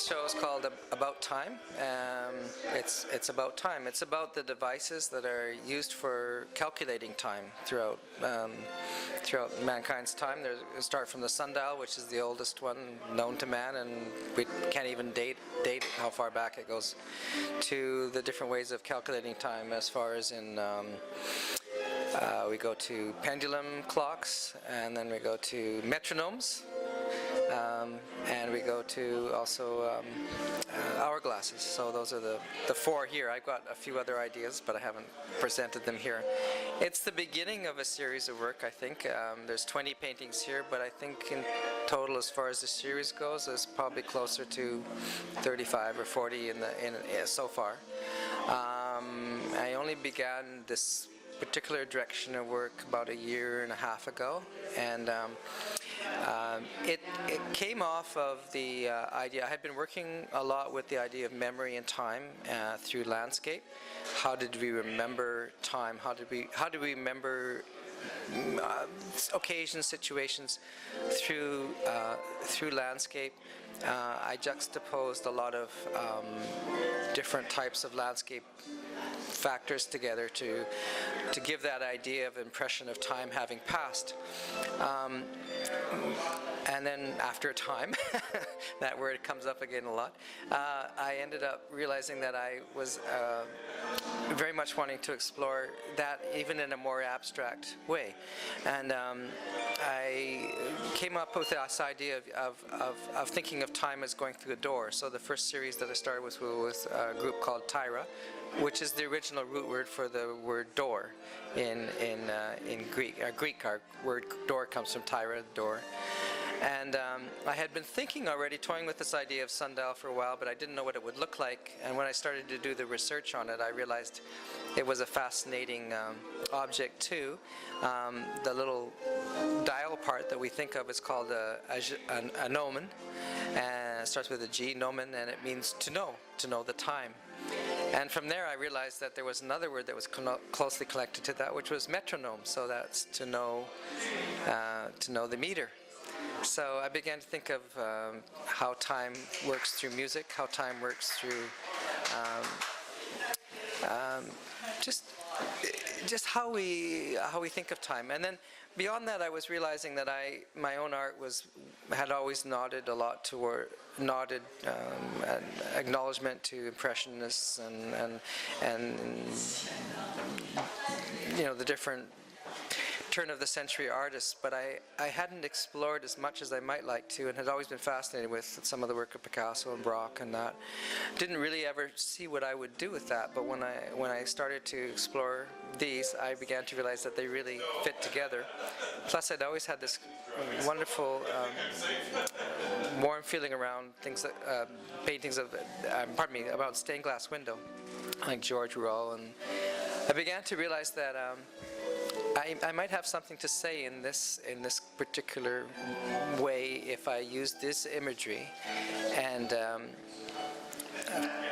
show is called About Time. It's about time. It's about the devices that are used for calculating time throughout mankind's time. We start from the sundial, which is the oldest one known to man, and we can't even date how far back it goes, to the different ways of calculating time, as far as in we go to pendulum clocks, and then we go to metronomes, and we go to also hourglasses. So those are the four here. I've got a few other ideas, but I haven't presented them here. It's the beginning of a series of work, I think. There's 20 paintings here, but I think in total, as far as the series goes, there's probably closer to 35 or 40 so far. I only began this particular direction of work about a year and a half ago, and it came off of the idea. I had been working a lot with the idea of memory and time through landscape. How did we remember time? How did we remember occasions, situations through landscape? I juxtaposed a lot of different types of landscape factors together to give that idea of impression of time having passed. And then after a time, that word comes up again a lot, I ended up realizing that I was very much wanting to explore that even in a more abstract way. And I came up with this idea of thinking of time as going through a door. So the first series that I started with was a group called Tyra, which is the original root word for the word door in Greek. Our word door comes from Tyra, door. And I had been thinking already, toying with this idea of sundial for a while, but I didn't know what it would look like. And when I started to do the research on it, I realized it was a fascinating object too. The little dial part that we think of is called a gnomon, and it starts with a G, gnomon, and it means to know the time. And from there I realized that there was another word that was closely connected to that, which was metronome. So that's to know the meter. So I began to think of how time works through music, how time works through just how we think of time. And then beyond that, I was realizing that my own art had always nodded a lot toward an acknowledgement to impressionists and the different turn of the century artists, but I hadn't explored as much as I might like to, and had always been fascinated with some of the work of Picasso and Braque and that. Didn't really ever see what I would do with that, but when I started to explore these, I began to realize that they really fit together. Plus, I'd always had this wonderful warm feeling around things that paintings of about stained glass window, like George Rouault, and I began to realize that I might have something to say in this particular way if I use this imagery. And of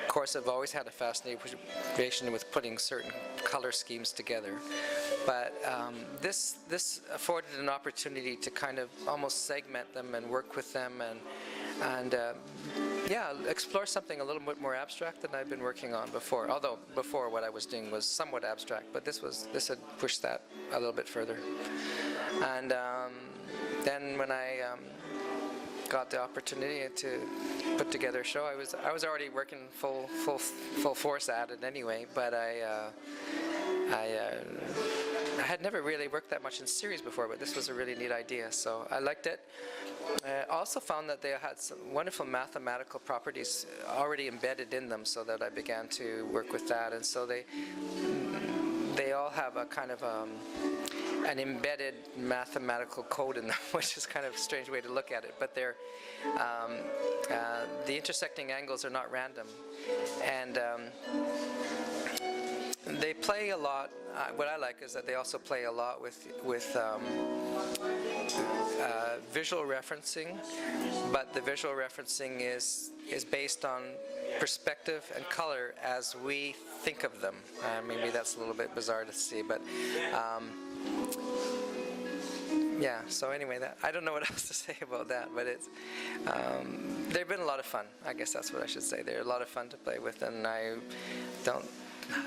course, I've always had a fascination with putting certain color schemes together. But this afforded an opportunity to kind of almost segment them and work with them and explore something a little bit more abstract than I've been working on before. Although before what I was doing was somewhat abstract, but this had pushed that a little bit further. And then when I got the opportunity to put together a show, I was already working full force at it anyway. But I had never really worked that much in series before, but this was a really neat idea, so I liked it. I also found that they had some wonderful mathematical properties already embedded in them, so that I began to work with that. And so they all have a kind of an embedded mathematical code in them, which is kind of a strange way to look at it. But they're the intersecting angles are not random, and they play a lot. What I like is that they also play a lot with visual referencing, but the visual referencing is based on perspective and color as we think of them. Maybe that's a little bit bizarre to see, but yeah, so anyway, that I don't know what else to say about that, but it's they've been a lot of fun. I guess that's what I should say. They're a lot of fun to play with, and I don't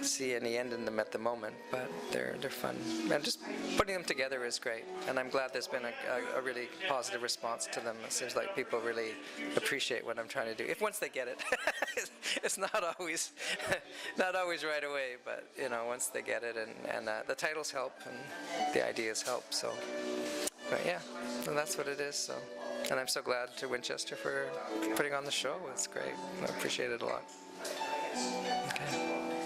see any end in them at the moment, but they're fun. And just putting them together is great, and I'm glad there's been a really positive response to them. It seems like people really appreciate what I'm trying to do. If once they get it, it's not always not always right away, but once they get it, and the titles help and the ideas help. So, but yeah, so that's what it is. So, and I'm so glad to Winchester for putting on the show. It's great. I appreciate it a lot. Okay.